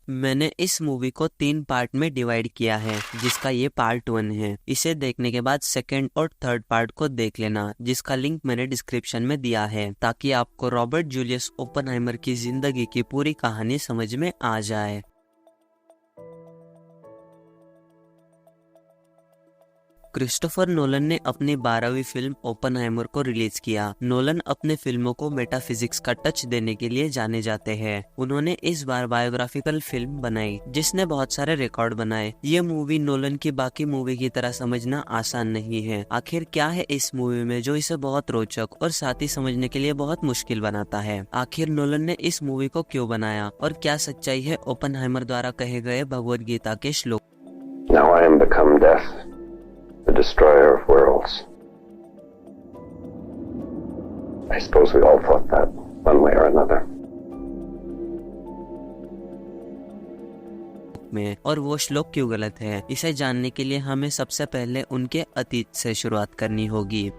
मैंने इस मूवी को 3 पार्ट में डिवाइड किया है, जिसका ये पार्ट 1 है। इसे देखने के बाद सेकंड और थर्ड पार्ट को देख लेना, जिसका लिंक मैंने डिस्क्रिप्शन में दिया है, ताकि आपको रॉबर्ट जूलियस ओपेनहाइमर की जिंदगी की पूरी कहानी समझ में आ जाए। क्रिस्टोफर नोलन ने अपनी 12वीं फिल्म ओपेनहाइमर को रिलीज किया। नोलन अपने फिल्मों को मेटाफिजिक्स का टच देने के लिए जाने जाते हैं। उन्होंने इस बार बायोग्राफिकल फिल्म बनाई, जिसने बहुत सारे रिकॉर्ड बनाए। ये मूवी नोलन की बाकी मूवी की तरह समझना आसान नहीं है। आखिर क्या है इस मूवी में जो इसे बहुत रोचक और साथ ही समझने के लिए बहुत मुश्किल बनाता है? आखिर नोलन ने इस मूवी को क्यों बनाया और क्या सच्चाई है ओपेनहाइमर द्वारा कहे गए भगवद गीता के श्लोक? Now I am become death, the destroyer of worlds. I suppose we all thought that, one way or another. में और वो श्लोक क्यों गलत है, इसे जानने के लिए हमें सबसे पहले उनके अतीत से शुरुआत करनी होगी।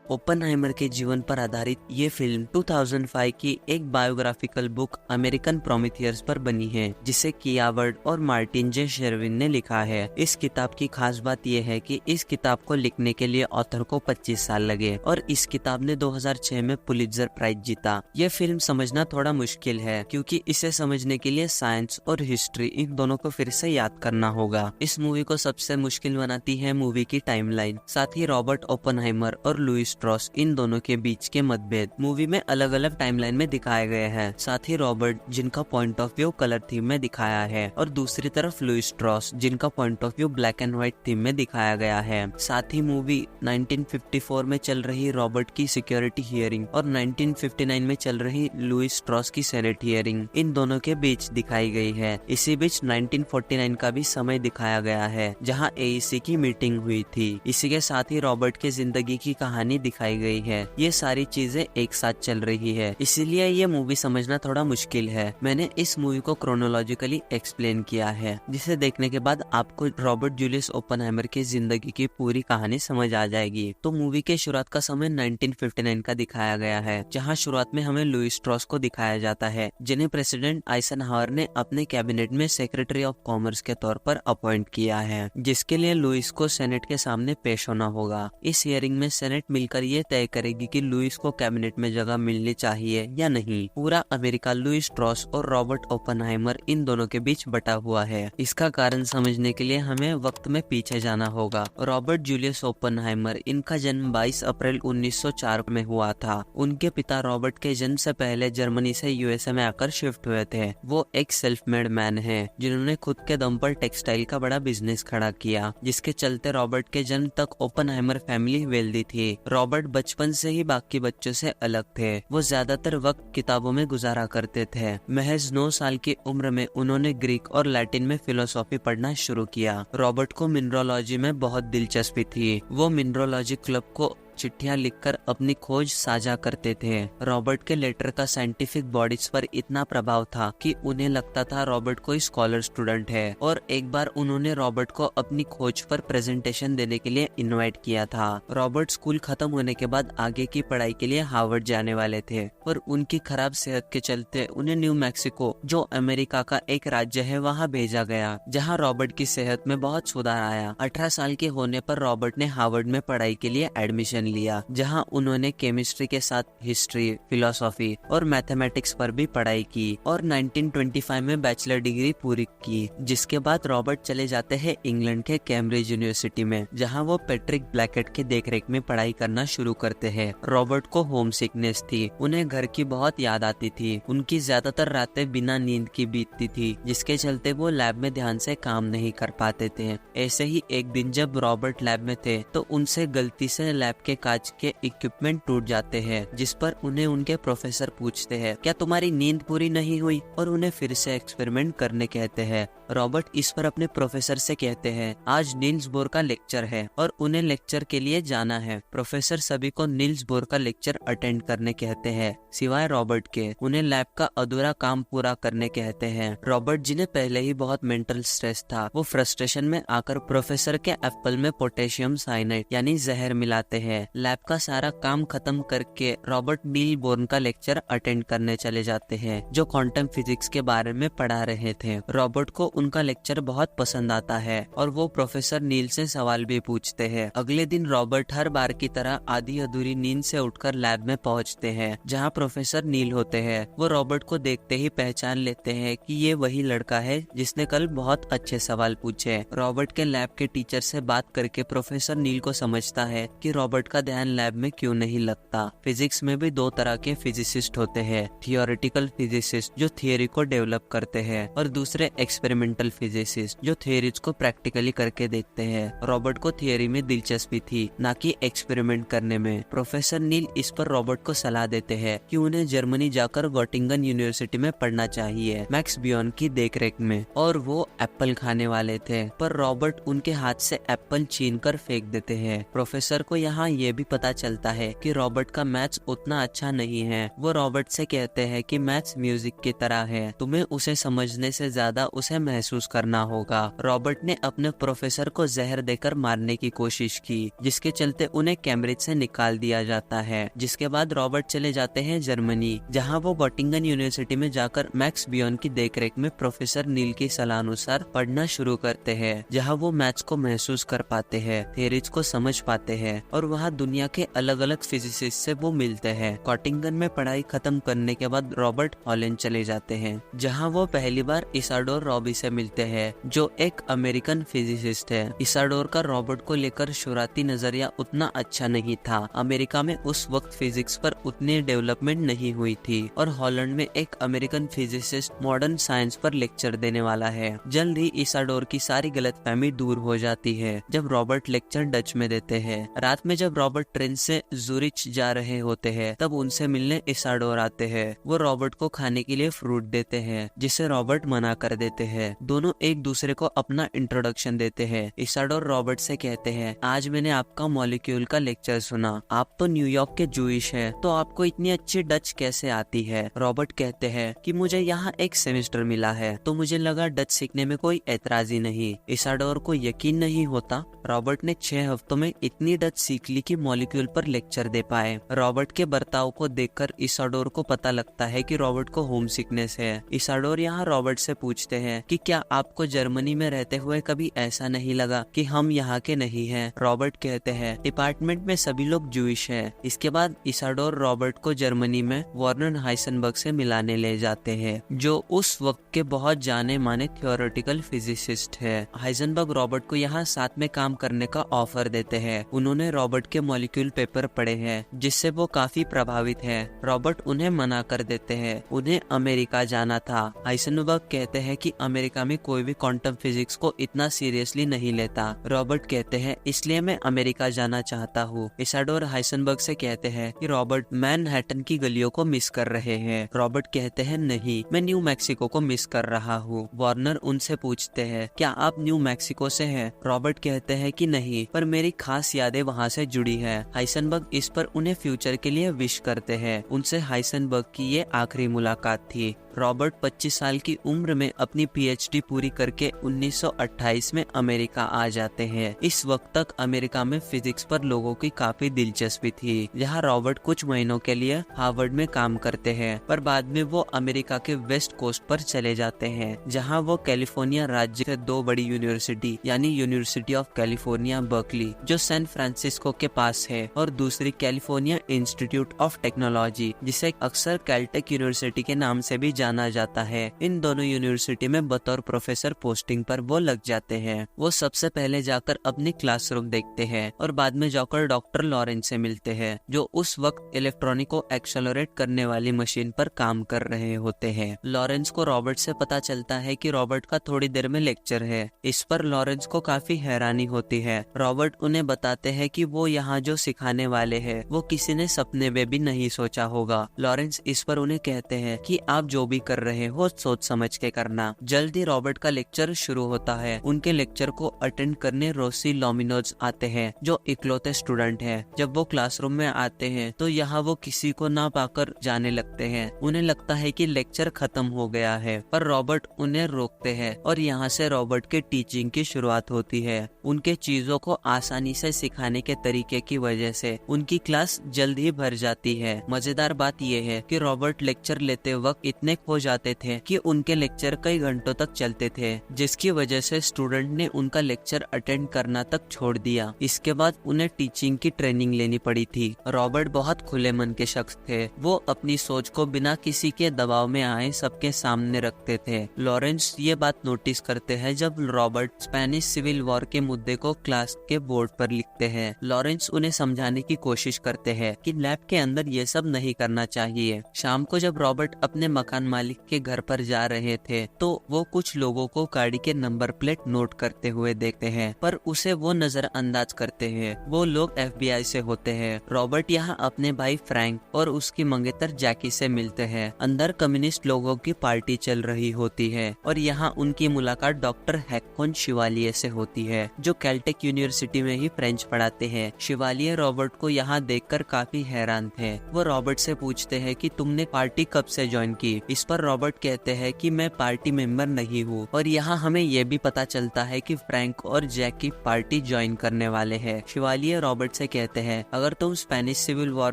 ओपेनहाइमर के जीवन पर आधारित ये फिल्म 2005 की एक बायोग्राफिकल बुक अमेरिकन प्रोमीथियस पर बनी है, जिसे कियावर्ड और मार्टिन जे शेरविन ने लिखा है। इस किताब की खास बात यह है कि इस किताब को लिखने के लिए ऑथर को 25 साल लगे और इस किताब ने 2006 में पुलित्जर प्राइज जीता। यह फिल्म समझना थोड़ा मुश्किल है, क्योंकि इसे समझने के लिए साइंस और हिस्ट्री इन दोनों को फिर से याद करना होगा। इस मूवी को सबसे मुश्किल बनाती है मूवी की टाइमलाइन, साथ ही रॉबर्ट ओपेनहाइमर और लुइस स्ट्रॉस इन दोनों के बीच के मतभेद मूवी में अलग अलग टाइमलाइन में दिखाए गए हैं। साथ ही रॉबर्ट, जिनका point of view colour theme में दिखाया है, और दूसरी तरफ लुइस स्ट्रॉस, जिनका point of view black and white theme में दिखाया गया है। साथ ही मूवी 1954 में चल रही रॉबर्ट की सिक्योरिटी हियरिंग और 1959 में चल रही लुइस स्ट्रॉस की सेनेट हियरिंग इन दोनों के बीच दिखाई गई है। इसी बीच 1949 का भी समय दिखाया गया है, जहां एईसी की मीटिंग हुई थी। इसी के साथ ही रॉबर्ट की जिंदगी की कहानी दिखाई गई है। ये सारी चीजें एक साथ चल रही है, इसीलिए ये मूवी समझना थोड़ा मुश्किल है। मैंने इस मूवी को क्रोनोलॉजिकली एक्सप्लेन किया है, जिसे देखने के बाद आपको रॉबर्ट जूलियस ओपेनहाइमर की जिंदगी की पूरी कहानी समझ आ जाएगी। तो मूवी के शुरुआत का समय 1959 का दिखाया गया है, जहां शुरुआत में हमें लुइस स्ट्रॉस को दिखाया जाता है, जिन्हें प्रेसिडेंट आइजनहावर ने अपने कैबिनेट में सेक्रेटरी ऑफ कॉमर्स के तौर पर अपॉइंट किया है, जिसके लिए लुइस को सेनेट के सामने पेश होना होगा। इस हियरिंग में सेनेट मिलकर ये तय करेगी कि लुइस को कैबिनेट में जगह मिलनी चाहिए या नहीं। पूरा अमेरिका लुइस स्ट्रॉस और रॉबर्ट ओपेनहाइमर इन दोनों के बीच बटा हुआ है। इसका कारण समझने के लिए हमें वक्त में पीछे जाना होगा। रॉबर्ट जूलियस ओपेनहाइमर, इनका जन्म 22 अप्रैल 1904 में हुआ था। उनके पिता रॉबर्ट के जन्म से पहले जर्मनी से यूएसए में आकर शिफ्ट हुए थे। वो एक सेल्फ मेड मैन है, जिन्होंने खुद के दम पर टेक्सटाइल का बड़ा बिजनेस खड़ा किया, जिसके चलते रॉबर्ट के जन्म तक ओपेनहाइमर फैमिली वेल्दी थी। रॉबर्ट बचपन से ही बाकी बच्चों से अलग थे। वो ज्यादातर वक्त किताबों में गुजारा करते थे। महज 9 साल की उम्र में उन्होंने ग्रीक और लैटिन में फिलोसॉफी पढ़ना शुरू किया। रॉबर्ट को मिनरोलॉजी में बहुत दिलचस्पी थी। वो मिनरोलॉजी क्लब को चिट्ठियां लिखकर अपनी खोज साझा करते थे। रॉबर्ट के लेटर का साइंटिफिक बॉडीज पर इतना प्रभाव था कि उन्हें लगता था रॉबर्ट कोई स्कॉलर स्टूडेंट है, और एक बार उन्होंने रॉबर्ट को अपनी खोज पर प्रेजेंटेशन देने के लिए इनवाइट किया था। रॉबर्ट स्कूल खत्म होने के बाद आगे की पढ़ाई के लिए हार्वर्ड जाने वाले थे, पर उनकी खराब सेहत के चलते उन्हें न्यू मैक्सिको, जो अमेरिका का एक राज्य है, वहाँ भेजा गया, जहाँ रॉबर्ट की सेहत में बहुत सुधार आया। 18 साल के होने पर रॉबर्ट ने हार्वर्ड में पढ़ाई के लिए एडमिशन लिया, जहां उन्होंने केमिस्ट्री के साथ हिस्ट्री, फिलोसॉफी और मैथमेटिक्स पर भी पढ़ाई की, और 1925 में बैचलर डिग्री पूरी की। जिसके बाद रॉबर्ट चले जाते हैं इंग्लैंड के कैम्ब्रिज यूनिवर्सिटी में, जहां वो पैट्रिक ब्लैकेट के देखरेख में पढ़ाई करना शुरू करते हैं। रॉबर्ट को होम सिकनेस थी, उन्हें घर की बहुत याद आती थी। उनकी ज्यादातर रातें बिना नींद की बीतती थी, जिसके चलते वो लैब में ध्यान से काम नहीं कर पाते थे। ऐसे ही एक दिन जब रॉबर्ट लैब में थे, तो उनसे गलती से लैब के कांच के इक्विपमेंट टूट जाते हैं, जिस पर उन्हें उनके प्रोफेसर पूछते हैं, क्या तुम्हारी नींद पूरी नहीं हुई, और उन्हें फिर से एक्सपेरिमेंट करने कहते हैं। रॉबर्ट इस पर अपने प्रोफेसर से कहते हैं, आज नील्स बोर का लेक्चर है और उन्हें लेक्चर के लिए जाना है। प्रोफेसर सभी को नील्स बोर का लेक्चर अटेंड करने कहते हैं, सिवाय रॉबर्ट के। उन्हें लैब का अधूरा काम पूरा करने कहते हैं। रॉबर्ट, जिन्हें पहले ही बहुत मेंटल स्ट्रेस था, वो फ्रस्ट्रेशन में आकर प्रोफेसर के एप्पल में पोटेशियम साइनाइड यानी जहर मिलाते हैं, लैब का सारा काम खत्म करके रॉबर्ट नील बोर्न का लेक्चर अटेंड करने चले जाते हैं, जो क्वांटम फिजिक्स के बारे में पढ़ा रहे थे। रॉबर्ट को उनका लेक्चर बहुत पसंद आता है और वो प्रोफेसर नील से सवाल भी पूछते हैं। अगले दिन रॉबर्ट हर बार की तरह आधी अधूरी नींद से उठकर लैब में पहुंचते हैं, जहां प्रोफेसर नील होते हैं। वो रॉबर्ट को देखते ही पहचान लेते हैं कि ये वही लड़का है जिसने कल बहुत अच्छे सवाल पूछे। रॉबर्ट के लैब के टीचर से बात करके प्रोफेसर नील को समझता है कि रॉबर्ट का ध्यान लैब में क्यों नहीं लगता। फिजिक्स में भी दो तरह के फिजिसिस्ट होते हैं, थियोरेटिकल फिजिसिस्ट जो थियोरी को डेवलप करते हैं और दूसरे एक्सपेरिमेंटल फिजिसिस्ट जो थियोरीज को प्रैक्टिकली करके देखते हैं। रॉबर्ट को थियोरी में दिलचस्पी थी, ना कि एक्सपेरिमेंट करने में। प्रोफेसर नील इस पर रॉबर्ट को सलाह देते हैं कि उन्हें जर्मनी जाकर गोटिंगन यूनिवर्सिटी में पढ़ना चाहिए, मैक्स बियॉन की देखरेख में। और वो एप्पल खाने वाले थे, पर रॉबर्ट उनके हाथ से एप्पल छीनकर फेंक देते हैं। प्रोफेसर को यहाँ ये भी पता चलता है कि रॉबर्ट का मैथ्स उतना अच्छा नहीं है। वो रॉबर्ट से कहते हैं कि मैथ्स म्यूजिक की तरह है, तुम्हें उसे समझने से ज्यादा उसे महसूस करना होगा। रॉबर्ट ने अपने प्रोफेसर को जहर देकर मारने की कोशिश की, जिसके चलते उन्हें कैम्ब्रिज से निकाल दिया जाता है। जिसके बाद रॉबर्ट चले जाते हैं जर्मनी, जहाँ वो गोटिंगन यूनिवर्सिटी में जाकर मैक्स बियॉन की देखरेख में प्रोफेसर नील की सलाह अनुसार पढ़ना शुरू करते हैं, जहाँ वो मैथ्स को महसूस कर पाते हैं, थियरीज को समझ पाते हैं और वहाँ दुनिया के अलग अलग फिजिसिस्ट से वो मिलते हैं। गोटिंगन में पढ़ाई खत्म करने के बाद रॉबर्ट हॉलैंड चले जाते हैं, जहाँ वो पहली बार इसाडोर रॉबी से मिलते हैं, जो एक अमेरिकन फिजिसिस्ट है। इसाडोर का रॉबर्ट को लेकर शुरुआती नजरिया उतना अच्छा नहीं था। अमेरिका में उस वक्त फिजिक्स पर उतनी डेवलपमेंट नहीं हुई थी और हॉलैंड में एक अमेरिकन फिजिसिस्ट मॉडर्न साइंस पर लेक्चर देने वाला है। जल्द ही इसाडोर की सारी गलतफहमी दूर हो जाती है जब रॉबर्ट लेक्चर डच में देते हैं। रात में जब रॉबर्ट ट्रेन से जूरिच जा रहे होते हैं, तब उनसे मिलने इसाडोर आते हैं। वो रॉबर्ट को खाने के लिए फ्रूट देते हैं, जिसे रॉबर्ट मना कर देते हैं। दोनों एक दूसरे को अपना इंट्रोडक्शन देते हैं। इसाडोर रॉबर्ट से कहते हैं, आज मैंने आपका मॉलिक्यूल का लेक्चर सुना, आप तो न्यूयॉर्क के जूइश हैं, तो आपको इतनी अच्छी डच कैसे आती है? रॉबर्ट कहते हैं कि मुझे यहाँ एक सेमेस्टर मिला है, तो मुझे लगा डच सीखने में कोई एतराज ही नहीं। इसाडोर को यकीन नहीं होता रॉबर्ट ने 6 हफ्तों में इतनी डच सीख ली कि मॉलिक्यूल पर लेक्चर दे पाए। रॉबर्ट के बर्ताव को देखकर इसाडोर को पता लगता है कि रॉबर्ट को होम सिकनेस है। इसाडोर यहाँ रॉबर्ट से पूछते हैं कि क्या आपको जर्मनी में रहते हुए कभी ऐसा नहीं लगा कि हम यहाँ के नहीं हैं? रॉबर्ट कहते हैं, डिपार्टमेंट में सभी लोग जूइश हैं। इसके बाद इसाडोर रॉबर्ट को जर्मनी में वर्नर हाइसेनबर्ग से मिलाने ले जाते हैं, जो उस वक्त के बहुत जाने माने थियोरेटिकल फिजिसिस्ट है। हाइसेनबर्ग रॉबर्ट को यहाँ साथ में काम करने का ऑफर देते हैं। उन्होंने रॉबर्ट के मॉलिक्यूल पेपर पढ़े हैं, जिससे वो काफी प्रभावित है। रॉबर्ट उन्हें मना कर देते हैं, उन्हें अमेरिका जाना था। हाइसेनबर्ग कहते हैं कि अमेरिका में कोई भी क्वांटम फिजिक्स को इतना सीरियसली नहीं लेता। रॉबर्ट कहते हैं, इसलिए मैं अमेरिका जाना चाहता हूँ। इसाडोर हाइसेनबर्ग से कहते हैं कि रॉबर्ट मैनहट्टन की गलियों को मिस कर रहे हैं। रॉबर्ट कहते हैं, नहीं, मैं न्यू मैक्सिको को मिस कर रहा हूँ। वार्नर उनसे पूछते हैं, क्या आप न्यू मैक्सिको से हैं? रॉबर्ट कहते हैं कि नहीं, पर मेरी खास यादें वहाँ से जुड़ी है। हाइसेनबर्ग इस पर उन्हें फ्यूचर के लिए विश करते हैं। उनसे हाइसेनबर्ग की ये आखिरी मुलाकात थी। रॉबर्ट 25 साल की उम्र में अपनी पीएचडी पूरी करके 1928 में अमेरिका आ जाते हैं। इस वक्त तक अमेरिका में फिजिक्स पर लोगों की काफी दिलचस्पी थी। यहाँ रॉबर्ट कुछ महीनों के लिए हार्वर्ड में काम करते हैं, पर बाद में वो अमेरिका के वेस्ट कोस्ट पर चले जाते हैं, जहाँ वो कैलिफोर्निया राज्य के 2 बड़ी यूनिवर्सिटी यानी यूनिवर्सिटी ऑफ कैलिफोर्निया बर्कली, जो सैन फ्रांसिस्को के पास है, और दूसरी कैलिफोर्निया इंस्टीट्यूट ऑफ टेक्नोलॉजी, जिसे अक्सर कैलटेक यूनिवर्सिटी के नाम से भी जाना जाता है। इन दोनों यूनिवर्सिटी में बतौर प्रोफेसर पोस्टिंग पर वो लग जाते हैं। वो सबसे पहले जाकर अपनी क्लासरूम देखते हैं और बाद में जाकर डॉक्टर लॉरेंस से मिलते हैं, जो उस वक्त इलेक्ट्रॉनिक को एक्सेलरेट करने वाली मशीन पर काम कर रहे होते हैं। लॉरेंस को रॉबर्ट से पता चलता है कि रॉबर्ट का थोड़ी देर में लेक्चर है। इस पर लॉरेंस को काफी हैरानी होती है। रॉबर्ट उन्हें बताते हैं कि वो यहाँ जो सिखाने वाले हैं वो किसी ने सपने में भी नहीं सोचा होगा। लॉरेंस इस पर उन्हें कहते हैं कि आप जो भी कर रहे हो सोच समझ के करना। जल्दी रॉबर्ट का लेक्चर शुरू होता है। उनके लेक्चर को अटेंड करने रोसी लॉमिनोज आते हैं, जो इकलौते स्टूडेंट हैं। जब वो क्लासरूम में आते हैं तो यहाँ वो किसी को ना पाकर जाने लगते हैं। उन्हें लगता है कि लेक्चर खत्म हो गया है, पर रॉबर्ट उन्हें रोकते हैं और यहाँ से रॉबर्ट के टीचिंग की शुरुआत होती है। उनके चीजों को आसानी से सिखाने के तरीके की वजह से उनकी क्लास जल्द ही भर जाती है। मजेदार बात यह है कि रॉबर्ट लेक्चर लेते वक्त इतने खो जाते थे कि उनके लेक्चर कई घंटों तक चलते थे, जिसकी वजह से स्टूडेंट ने उनका लेक्चर अटेंड करना तक छोड़ दिया। इसके बाद उन्हें टीचिंग की ट्रेनिंग लेनी पड़ी थी। रॉबर्ट बहुत खुले मन के शख्स थे। वो अपनी सोच को बिना किसी के दबाव में आए सबके सामने रखते थे। लॉरेंस ये बात नोटिस करते हैं जब रॉबर्ट स्पेनिश सिविल वॉर के मुद्दे को क्लास के बोर्ड पर लिखते हैं। लॉरेंस उन्हें समझाने की कोशिश करते हैं कि लैब के अंदर ये सब नहीं करना चाहिए। शाम को जब रॉबर्ट अपने मकान मालिक के घर पर जा रहे थे तो वो कुछ लोगों को गाड़ी के नंबर प्लेट नोट करते हुए देखते हैं, पर उसे वो नजरअंदाज करते हैं। वो लोग FBI से होते हैं। रॉबर्ट यहाँ अपने भाई फ्रैंक और उसकी मंगेतर जैकी से मिलते हैं। अंदर कम्युनिस्ट लोगों की पार्टी चल रही होती है और यहाँ उनकी मुलाकात डॉक्टर हैकोन शिवालिये से होती है, जो कैलटेक यूनिवर्सिटी में ही फ्रेंच पढ़ाते हैं। शिवालिये रॉबर्ट को यहाँ देखकर काफी हैरान थे। वो रॉबर्ट से पूछते हैं कि तुमने पार्टी कब से ज्वाइन की। इस पर रॉबर्ट कहते हैं कि मैं पार्टी मेंबर नहीं हूँ। और यहाँ हमें ये भी पता चलता है कि फ्रैंक और जैकी पार्टी ज्वाइन करने वाले हैं। शिवालिये रॉबर्ट से कहते हैं, अगर तुम स्पेनिश सिविल वॉर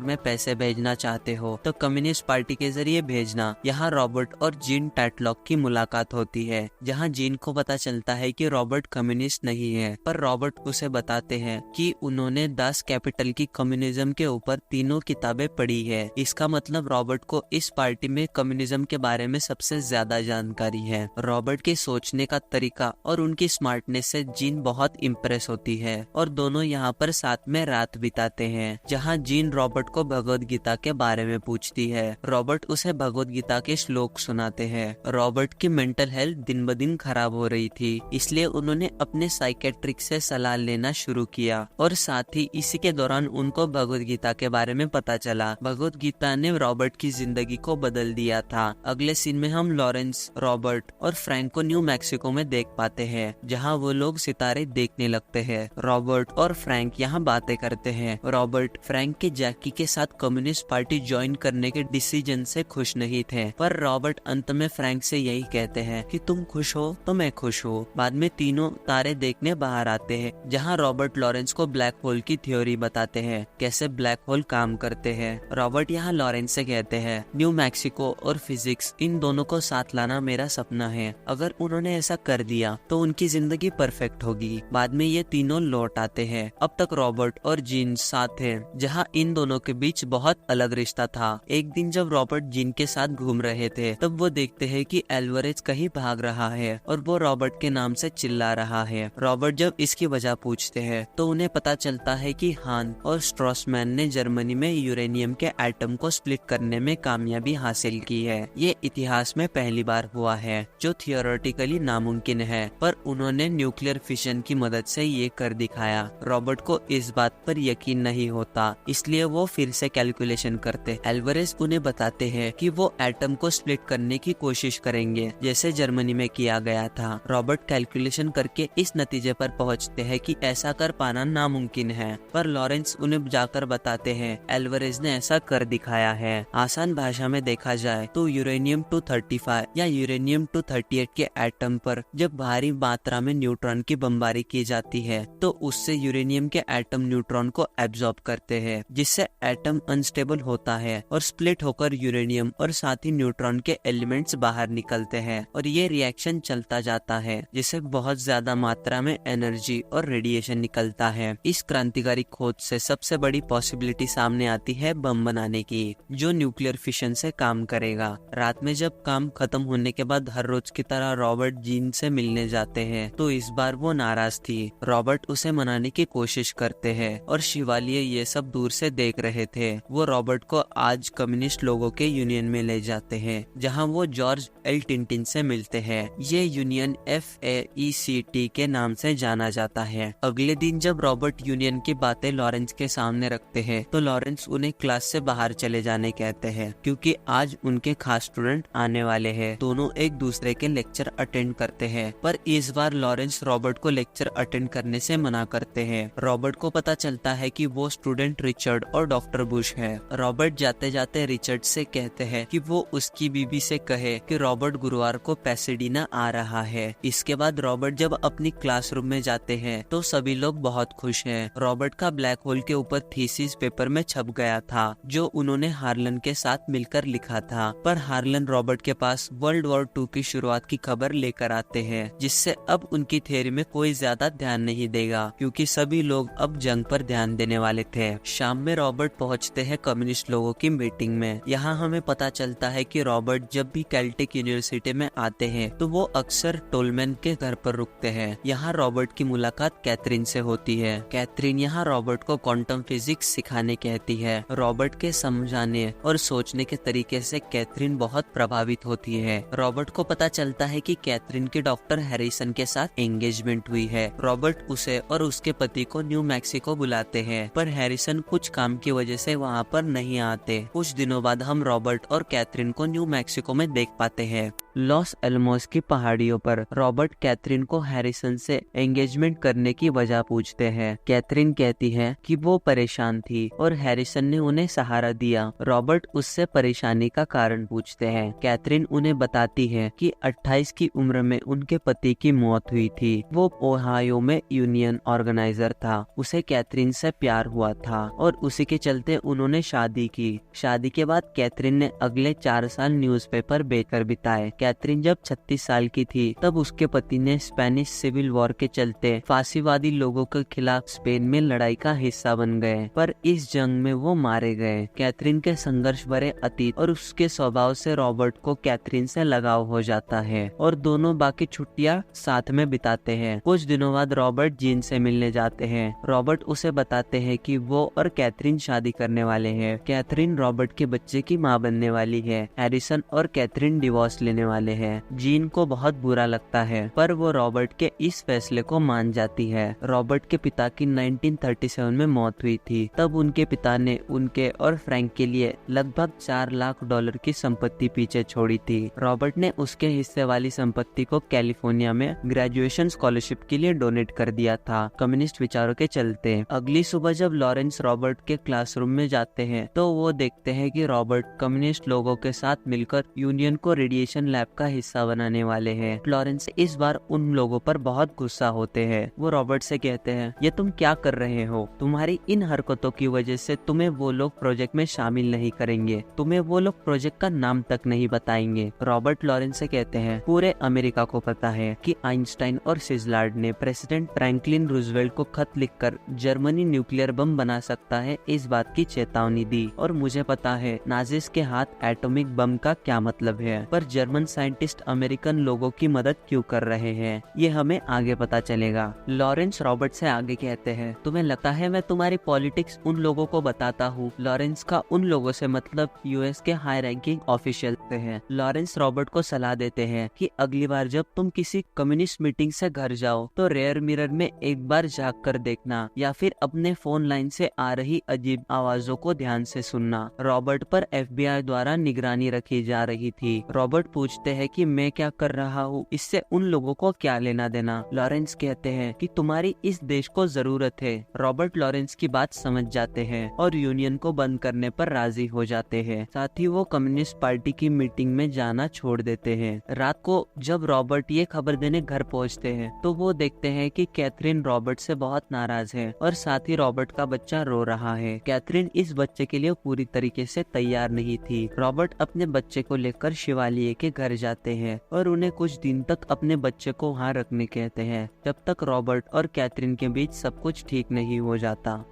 में पैसे भेजना चाहते हो तो कम्युनिस्ट पार्टी के जरिए भेजना। यहाँ रॉबर्ट और जीन टैटलॉक की मुलाकात होती है, जहाँ जीन को पता चलता है कि रॉबर्ट कम्युनिस्ट नहीं है, पर रॉबर्ट उसे बताते हैं कि उन्होंने दास कैपिटल की कम्युनिज्म के ऊपर तीनों किताबें पढ़ी है। इसका मतलब रॉबर्ट को इस पार्टी में कम्युनिज्म के बारे में सबसे ज्यादा जानकारी है। रॉबर्ट के सोचने का तरीका और उनकी स्मार्टनेस से जीन बहुत इम्प्रेस होती है और दोनों यहाँ पर साथ में रात बिताते हैं, जहाँ जीन रॉबर्ट को भगवद गीता के बारे में पूछती है। रॉबर्ट उसे भगवद गीता के श्लोक सुनाते हैं। रॉबर्ट की मेंटल हेल्थ दिन ब दिन खराब हो रही थी, इसलिए उन्होंने अपने साइकेट्रिक से सलाह लेना शुरू किया और साथ ही इसी के दौरान उनको भगवद गीता के बारे में पता चला। भगवद गीता ने रॉबर्ट की जिंदगी को बदल दिया था। अगले सीन में हम लॉरेंस, रॉबर्ट और फ्रैंक को न्यू मैक्सिको में देख पाते हैं, जहाँ वो लोग सितारे देखने लगते हैं। रॉबर्ट और फ्रैंक यहाँ बातें करते हैं। रॉबर्ट फ्रैंक के जैकी के साथ कम्युनिस्ट पार्टी ज्वाइन करने के डिसीजन से खुश नहीं थे, पर रॉबर्ट अंत में फ्रैंक से यही कहते हैं कि तुम खुश हो तो मैं खुश हूँ। बाद में तीनों तारे देखने बाहर आते हैं, जहाँ रॉबर्ट लॉरेंस को ब्लैक होल की थ्योरी बताते हैं, कैसे ब्लैक होल काम करते हैं। रॉबर्ट यहाँ लॉरेंस से कहते हैं, न्यू मैक्सिको और फिजिक्स इन दोनों को साथ लाना मेरा सपना है। अगर उन्होंने ऐसा कर दिया तो उनकी जिंदगी परफेक्ट होगी। बाद में ये तीनों लौट आते हैं। अब तक रॉबर्ट और जीन साथ हैं, जहाँ इन दोनों के बीच बहुत अलग रिश्ता था। एक दिन जब रॉबर्ट जीन के साथ घूम रहे थे, तब वो देखते हैं कि एल्वरेज कहीं भाग रहा है और वो रॉबर्ट के नाम से चिल्ला रहा है। रॉबर्ट जब इसकी वजह पूछते हैं तो उन्हें पता चलता है कि हान और स्ट्रॉसमैन ने जर्मनी में यूरेनियम के एटम को स्प्लिट करने में कामयाबी हासिल की है। ये इतिहास में पहली बार हुआ है, जो थियोरेटिकली नामुमकिन है, पर उन्होंने न्यूक्लियर फिशन की मदद से ये कर दिखाया। रॉबर्ट को इस बात पर यकीन नहीं होता, इसलिए वो फिर से कैलकुलेशन करते। एल्वरेज उन्हें बताते हैं कि वो एटम को स्प्लिट करने की कोशिश करेंगे, जैसे जर्मनी में किया गया था। रॉबर्ट कैलकुलेशन करके इस नतीजे पर पहुंचते हैं कि ऐसा कर पाना नामुमकिन है, पर लॉरेंस उन्हें जाकर बताते हैं एल्वरेज ने ऐसा कर दिखाया है। आसान भाषा में देखा जाए तो यूरेनियम 235 या यूरेनियम 238 के एटम पर जब भारी मात्रा में न्यूट्रॉन की बमबारी की जाती है तो उससे यूरेनियम के एटम न्यूट्रॉन को एब्जॉर्ब करते हैं, जिससे एटम अनस्टेबल होता है और स्प्लिट होकर यूरेनियम और साथ ही न्यूट्रॉन के एलिमेंट्स बाहर निकलते हैं और ये रिएक्शन चलता जाता है, जिससे बहुत ज्यादा मात्रा में एनर्जी और रेडिएशन निकलता है। इस क्रांतिकारी खोज से सबसे बड़ी पॉसिबिलिटी सामने आती है बम बनाने की, जो न्यूक्लियर फिशन से काम करेगा। रात में जब काम खत्म होने के बाद हर रोज की तरह रॉबर्ट जीन से मिलने जाते हैं, तो इस बार वो नाराज थी। रॉबर्ट उसे मनाने की कोशिश करते हैं और शिवालिये ये सब दूर से देख रहे थे। वो रॉबर्ट को आज कम्युनिस्ट लोगों के यूनियन में ले जाते हैं, जहां वो जॉर्ज एल टिंटिन से मिलते हैं। ये यूनियन FAECT के नाम से जाना जाता है। अगले दिन जब रॉबर्ट यूनियन की बातें लॉरेंस के सामने रखते हैं, तो लॉरेंस उन्हें क्लास से बाहर चले जाने कहते हैं, क्योंकि आज उनके खास स्टूडेंट आने वाले हैं। दोनों एक दूसरे के लेक्चर अटेंड करते हैं, पर इस बार लॉरेंस रॉबर्ट को लेक्चर अटेंड करने से मना करते हैं। रॉबर्ट को पता चलता है कि वो स्टूडेंट रिचर्ड और डॉक्टर बुश है। रॉबर्ट जाते जाते रिचर्ड से कहते हैं कि वो उसकी बीबी से कहे कि रॉबर्ट गुरुवार को पैसेडीना आ रहा है। इसके बाद रॉबर्ट जब अपनी क्लासरूम में जाते हैं तो सभी लोग बहुत खुश हैं। रॉबर्ट का ब्लैक होल के ऊपर थीसिस पेपर में छप गया था, जो उन्होंने हार्लन के साथ मिलकर लिखा था। पर हार्लन रॉबर्ट के पास वर्ल्ड वॉर 2 की शुरुआत की खबर लेकर आते हैं, जिससे अब उनकी थ्योरी में कोई ज्यादा ध्यान नहीं देगा, क्योंकि सभी लोग अब जंग पर ध्यान देने वाले थे। शाम में रॉबर्ट पहुंचते हैं कम्युनिस्ट लोगों की मीटिंग में। यहाँ हमें पता चलता है कि रॉबर्ट जब भी कैल्टेक यूनिवर्सिटी में आते हैं तो वो अक्सर टोलमैन के घर पर रुकते हैं। यहाँ रॉबर्ट की मुलाकात कैथरीन से होती है। कैथरीन यहाँ रॉबर्ट को क्वांटम फिजिक्स सिखाने कहती है। रॉबर्ट के समझाने और सोचने के तरीके से कैथरीन बहुत प्रभावित होती है। रॉबर्ट को पता चलता है कि कैथरीन के डॉक्टर हैरिसन के साथ एंगेजमेंट हुई है। रॉबर्ट उसे और उसके पति को न्यू मैक्सिको बुलाते हैं, पर हैरिसन कुछ काम की वजह से वहाँ पर नहीं आते। कुछ दिनों बाद हम रॉबर्ट और कैथरीन को न्यू मैक्सिको में देख पाते हैं। लॉस एलमोस की पहाड़ियों पर रॉबर्ट कैथरीन को हैरिसन से एंगेजमेंट करने की वजह पूछते हैं। कैथरीन कहती है कि वो परेशान थी और हैरिसन ने उन्हें सहारा दिया। रॉबर्ट उससे परेशानी का कारण पूछते हैं। कैथरीन उन्हें बताती है कि 28 की उम्र में उनके पति की मौत हुई थी। वो ओहायो में यूनियन ऑर्गेनाइजर था। उसे कैथरीन से प्यार हुआ था और उसी के चलते उन्होंने शादी की। शादी के बाद कैथरीन ने अगले 4 साल न्यूज़पेपर बेचकर बिताए। कैथरीन जब 36 साल की थी तब उसके पति ने स्पेनिश सिविल वॉर के चलते फांसीवादी लोगों के खिलाफ स्पेन में लड़ाई का हिस्सा बन गए, पर इस जंग में वो मारे गए। कैथरीन के संघर्ष भरे अतीत और उसके स्वभाव से रॉबर्ट को कैथरीन से लगाव हो जाता है और दोनों बाकी छुट्टियां साथ में बिताते हैं। कुछ दिनों बाद रॉबर्ट जीन से मिलने जाते हैं। रॉबर्ट उसे बताते हैं कि वो और कैथरीन शादी करने वाले हैं। कैथरीन रॉबर्ट के बच्चे की माँ बनने वाली है। हैरिसन और कैथरीन डिवोर्स लेने वाले हैं। जीन को बहुत बुरा लगता है, पर वो रॉबर्ट के इस फैसले को मान जाती है। रॉबर्ट के पिता की 1937 में मौत हुई थी। तब उनके पिता ने उनके और फ्रैंक के लिए लगभग $4 लाख की संपत्ति पीछे छोड़ी थी। रॉबर्ट ने उसके हिस्से वाली संपत्ति को कैलिफोर्निया में ग्रेजुएशन स्कॉलरशिप के लिए डोनेट कर दिया था, कम्युनिस्ट विचारों के चलते। अगली सुबह जब लॉरेंस रॉबर्ट के क्लासरूम में जाते हैं तो वो देखते हैं कि रॉबर्ट कम्युनिस्ट लोगों के साथ मिलकर यूनियन को रेडिएशन लैब का हिस्सा बनाने वाले हैं। लॉरेंस इस बार उन लोगों पर बहुत गुस्सा होते हैं। वो रॉबर्ट से कहते हैं, ये तुम क्या कर रहे हो? तुम्हारी इन हरकतों की वजह से तुम्हें वो लोग प्रोजेक्ट में शामिल नहीं करेंगे। तुम्हें वो लोग प्रोजेक्ट का नाम तक नहीं बताएंगे। रॉबर्ट लॉरेंस से कहते हैं, पूरे अमेरिका को पता है कि आइंस्टाइन और सिजलार्ड ने प्रेसिडेंट फ्रैंकलिन रूजवेल्ट को खत लिखकर जर्मनी न्यूक्लियर बम बना सकता है इस बात की चेतावनी दी, और मुझे पता है नाजिस के हाथ एटॉमिक बम का क्या मतलब है, पर जर्मन साइंटिस्ट अमेरिकन लोगों की मदद क्यों कर रहे हैं ये हमें आगे पता चलेगा। लॉरेंस रॉबर्ट से आगे कहते हैं, तुम्हें लगता है मैं तुम्हारी पॉलिटिक्स उन लोगों को बताता हूँ? लॉरेंस का उन लोगों से मतलब यूएस के हाई रैंकिंग ऑफिशियल से है। लॉरेंस रॉबर्ट को सलाह देते हैं कि अगली बार जब तुम किसी कम्युनिस्ट मीटिंग से घर जाओ तो रेयर मिरर में एक बार झांक कर देखना, या फिर अपने फोन लाइन से आ रही अजीब आवाजों को ध्यान से सुनना। रॉबर्ट पर FBI द्वारा निगरानी रखी जा रही थी। रॉबर्ट पूछते हैं कि मैं क्या कर रहा हूँ, इससे उन लोगों को क्या लेना देना? लॉरेंस कहते हैं कि तुम्हारी इस देश को जरूरत है। रॉबर्ट लॉरेंस की बात समझ जाते हैं और यूनियन को बंद करने पर राजी हो जाते हैं। साथ ही वो कम्युनिस्ट पार्टी की मीटिंग में जाना छोड़ देते हैं। रात को जब रॉबर्ट ये खबर देने घर पहुंचते हैं तो वो देखते हैं कि कैथरीन रॉबर्ट से बहुत नाराज है और साथ ही रॉबर्ट का बच्चा रो रहा है। कैथरीन इस बच्चे के लिए पूरी तरीके से तैयार नहीं थी। रॉबर्ट अपने बच्चे को लेकर शिवालिया के घर जाते हैं और उन्हें कुछ दिन तक अपने बच्चे को वहाँ रखने कहते हैं, जब तक रॉबर्ट और कैथरीन के बीच सब कुछ ठीक नहीं हो जाता।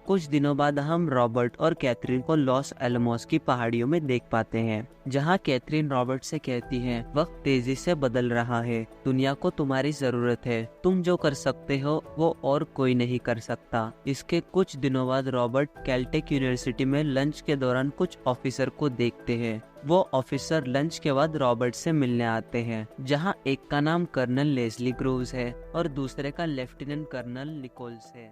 कुछ दिनों बाद हम रॉबर्ट और कैथरीन को लॉस एलमोस की पहाड़ियों में देख पाते हैं, जहां कैथरीन रॉबर्ट से कहती है, वक्त तेजी से बदल रहा है, दुनिया को तुम्हारी जरूरत है, तुम जो कर सकते हो वो और कोई नहीं कर सकता। इसके कुछ दिनों बाद रॉबर्ट कैलटेक यूनिवर्सिटी में लंच के दौरान कुछ ऑफिसर को देखते हैं। वो ऑफिसर लंच के बाद रॉबर्ट से मिलने आते हैं, जहां एक का नाम कर्नल लेस्ली ग्रूव्स है और दूसरे का लेफ्टिनेंट कर्नल निकोल्स है।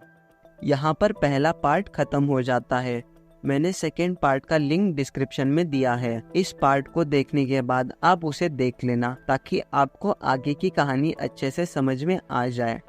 यहाँ पर पहला पार्ट खत्म हो जाता है। मैंने सेकेंड पार्ट का लिंक डिस्क्रिप्शन में दिया है। इस पार्ट को देखने के बाद आप उसे देख लेना ताकि आपको आगे की कहानी अच्छे से समझ में आ जाए।